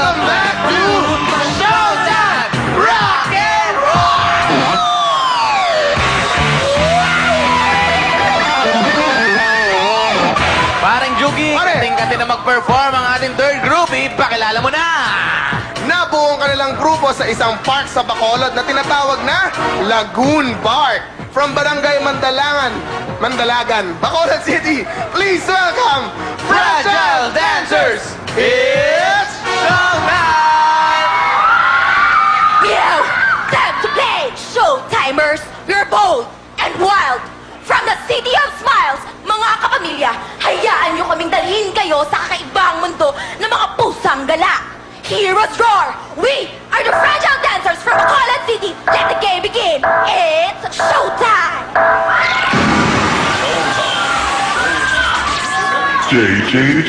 Welcome back to Showtime Rock and Roll! Parang Jugi, kating-kati na mag-perform ang ating third group. Ipakilala mo na! Nabuo ang kanilang grupo sa isang park sa Bacolod na tinatawag na Lagoon Park. From Barangay Mandalagan, Bacolod City, please welcome Fragile Dancers! It's showtime! You! Time to play! Showtimers! You're bold and wild! From the City of Smiles, mga kapamilya, hayaan nyo kaming dalhin kayo sa kakaibang mundo ng mga pusang gala. Heroes roar! We are the Fragile Dancers from Bacolod City! Let the game begin! It's showtime! JJ Kid,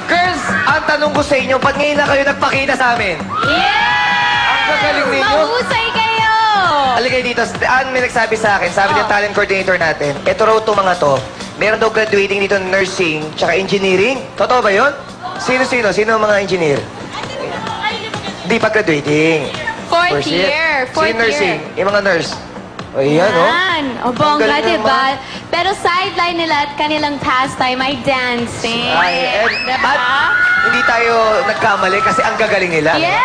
Girls, ang tanong ko sa inyo, ba't ngayon na kayo nagpakita sa amin? Yeah! Ang gagaling ninyo. Mahusay kayo! Aligay dito, may nagsabi sa akin, sabi ng talent coordinator natin, eto raw itong mga to, meron daw graduating dito ng nursing, tsaka engineering. Totoo ba yun? Sino? Sino ang mga engineer? Di pa graduating. Fourth year. Sino nursing? Yung mga nurse. O yan, o. O bongga, Ang galing diba? Pero sideline nila at kanilang pastime ay dancing. At hindi tayo nagkamali kasi ang gagaling nila. Yes!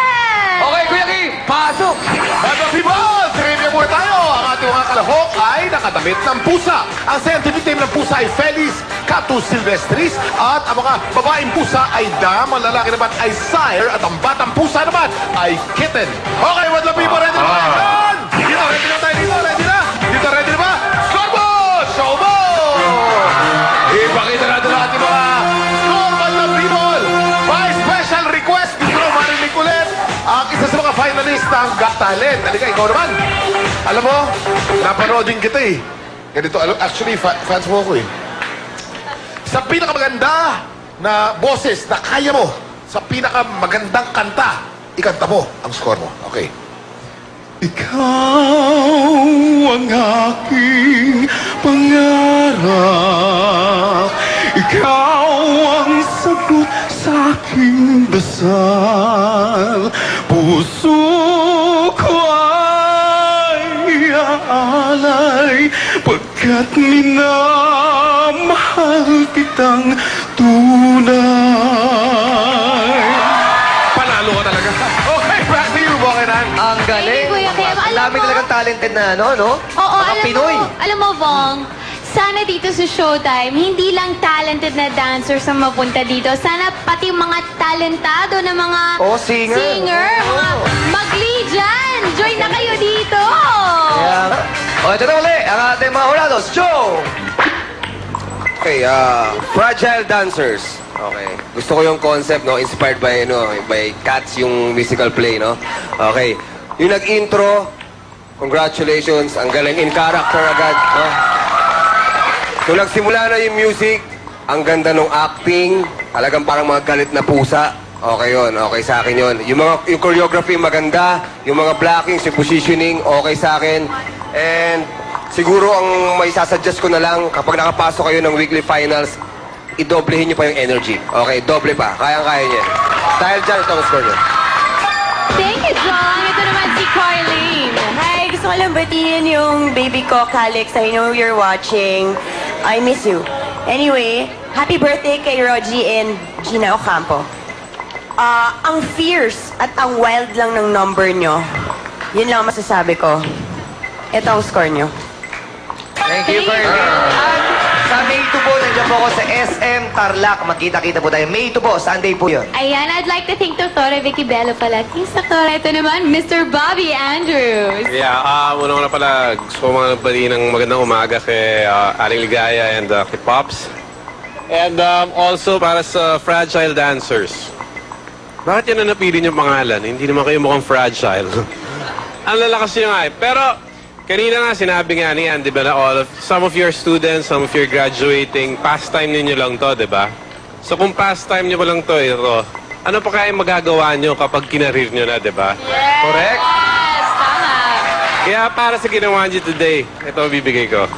Okay, Kuya Ki, pasok! Mga people, trivia muna tayo. Ang ating mga kalahok ay nakadamit ng pusa. Ang scientific name ng pusa ay Felis Catus Silvestris. At ang mga babaeng pusa ay Dam. Ang lalaki naman ay Sire. At ang batang pusa naman ay Kitten. Okay, what the people, ready na ba? Dito, ready na tayo dito. Ready na? Dito, ready na ba? Scoreboard! Show mo! Ipakita natin ang ating mga scoreboard ng people. By special request, gusto ko marinig ulit ang isa sa mga finalist ng Got Talent. Halika, ikaw naman. Alam mo, napanood din kita eh. Ganito, actually, fans mo ako eh. Sa pinakamaganda na boses na kaya mo, sa pinakamagandang kanta, ikanta mo ang score mo. Okay. Ikaw ang aking pangarap. Ikaw ang sagot sa aking dasal. Puso ko ay aalay pagkat minamahal kitang tunay. Panalo ka talaga. Okay, back to you, Bokeh na. yan. Ang galing. Thank you, Kuya Kim. Ang Alam dami mo- talagang talented na, no? Oo, Mga Pinoy. Alam mo, Vong, sana dito sa Showtime, hindi lang talented na dancers ang mapunta dito. Sana pati mga talentado na mga Oh, singer. mga mag-lead dyan. Join na kayo dito. Kaya nga. O, ito na uli, ang ating mga hurados. Joe! Okay, Fragile Dancers. Okay. Gusto ko yung concept, no? Inspired by, by Cats, yung musical play, no? Okay. Yung nag-intro, congratulations. Ang galing in character agad, no? Nung nagsimula na yung music, ang ganda ng acting. Talagang parang mga galit na pusa. Okay yun. Okay sa akin yun. Yung choreography maganda. Yung mga blockings, yung positioning, okay sa akin. And siguro ang may sasuggest ko na lang, kapag nakapasok kayo ng weekly finals, idoblehin nyo pa yung energy. Okay, doble pa. Kayang-kaya niya. Dahil dyan, ito ang score nyo. Thank you, John. Ito naman si Carlene. Hi, gusto ko lang batiin yung baby ko, Calix. I know you're watching. I miss you. Anyway, happy birthday kay Rogie and Gina Ocampo. Ang fierce at ang wild lang ng number nyo. Yun lang ang masasabi ko. Ito ang score nyo. Thank you, Carlene. At sa May 2 po, nandiyan po ako sa SM Tarlac. Makita-kita po tayo. May 2 po, Sunday po yun. Ayan, I'd like to thank Dr. Vicky Bello pala. Doktora, ito naman, Mr. Bobby Andrews. Yeah, una ko na pala gusto ko mga bali ng magandang umaga kay Aling Ligaya and kay Pops. And also para sa Fragile Dancers. Bakit yan na napili niyong pangalan? Hindi naman kayo mukhang fragile. Ang lalakas niyo nga eh. Pero kanina nga sinabi nga niyan, di ba, na some of your students, some of your graduating, pastime ninyo lang to, di ba? So kung pastime niyo pa lang to, ito, ano pa kaya magagawa niyo kapag kinarir niyo na, di ba? Correct? Yes, tama. Kaya para sa ginawa niyo today, ito bibigay ko.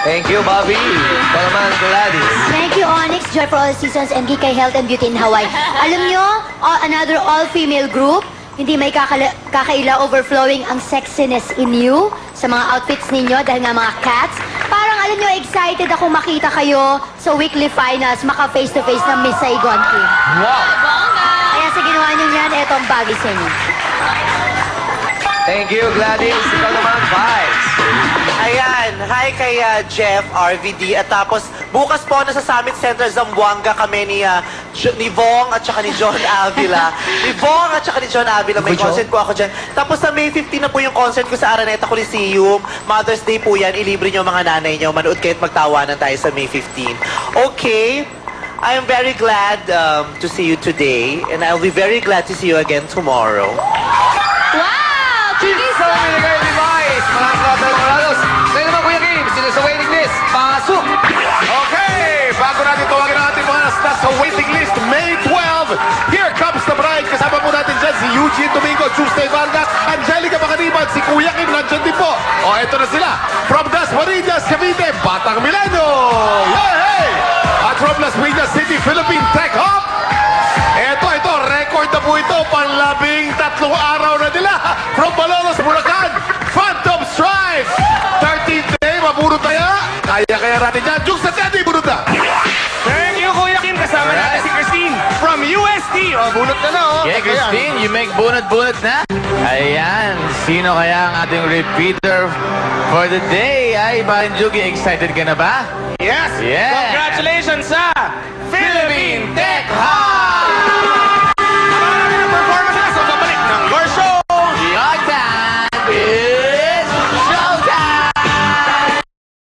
Thank you, Bobby. Ito naman, Gladys. Thank you, Onyx, Joy for All Seasons, and GK Health and Beauty in Hawaii. Alam nyo, another all-female group, hindi may kakaila overflowing ang sexiness in you sa mga outfits ninyo dahil nga mga cats. Parang alam nyo, excited ako makita kayo sa weekly finals, maka face-to-face ng Miss Saigon King. Wow! Kaya sa ginawa nyo yan, etong bagay sa inyo. Thank you, Gladys. Ikaw naman, Vice. Ayan, hi kay Jeff, RVD. At tapos, bukas po nasa Summit Center, Zamboanga kami ni Vong at saka ni John Avila. Ni Vong at saka ni John Avila, may concert po ako dyan. Tapos sa May 15 na po yung concert ko sa Araneta Coliseum. Mother's Day po yan, ilibre nyo mga nanay nyo. Manood kayo at magtawanan tayo sa May 15. Okay, I am very glad to see you today. And I'll be very glad to see you again tomorrow. Wow! Cheers sa binigay ni Vice. Mga kapatid ng hurados. Ngayon naman, Kuya Kim, sino sa waiting list? Pasok! Okay, bago natin tawagin ang ating mga nasa waiting list, May 12, here comes the bride. Kasama po natin dyan si Eugene Domingo, Tuesday Vargas, Angelica Bacaniban, si Kuya Kim, nandyan din po. O, eto na sila. From Dasmariñas, Cavite, Batang Milenio. Hey, hey! At from Las Piñas City, Philippine Tech Hub. Ito, record na po ito. Panlabing 3 araw na nila. From Malolos, Bulacan, Phantom Strike. 13th day, mabunot tayo. Kaya natin dyan. Jukes sa Teddy, bunot na. Thank you, Kuya Kim. Kasama natin si Christine from UST. Bunot na na, oh. Yeah, Christine, you make bunot-bunot na. Ayan, sino kaya ang ating repeater for the day? Ay, Barin Jugi, excited ka na ba? Yes. Yeah. Congratulations sa Philippine Tech Hub!